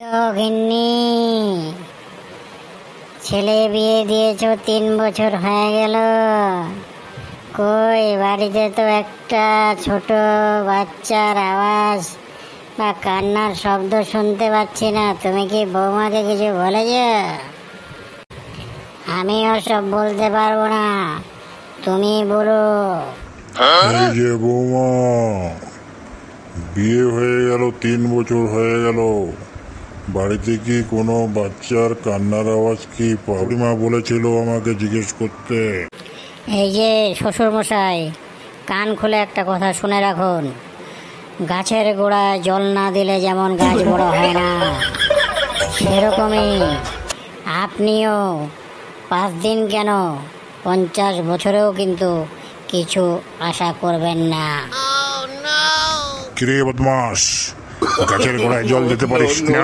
তো গিন্নি, ছেলে বিয়ে দিয়েছো 3 বছর হয়ে গেল, কই বাড়িতে তো একটা ছোট বাচ্চার আওয়াজ বা কান্নার শব্দ শুনতে পাচ্ছি না। তুমি কি বৌমাকে কিছু বলেছ? আমি ওসব বলতে পারবো না, তুমি বলো। এই যে বৌমা, বিয়ে হয়ে গেল 3 বছর হয়ে গেল, বাড়িতে কি কোনো বাচ্চার কান্নার আওয়াজ কি পাবলিমা বলেছিল আমাকে জিজ্ঞেস করতে? এই যে শ্বশুর মশাই, কান খুলে একটা কথা শুনে রাখুন। গাছের গোড়ায় জল না দিলে যেমন গাছ বড় হয় না, সেরকমই আপনিও 5 দিন কেন 50 বছরেও কিন্তু কিছু আশা করবেন না। কিরে বদমাস, গাছের গোড়ায় জল দিতে পারিস না?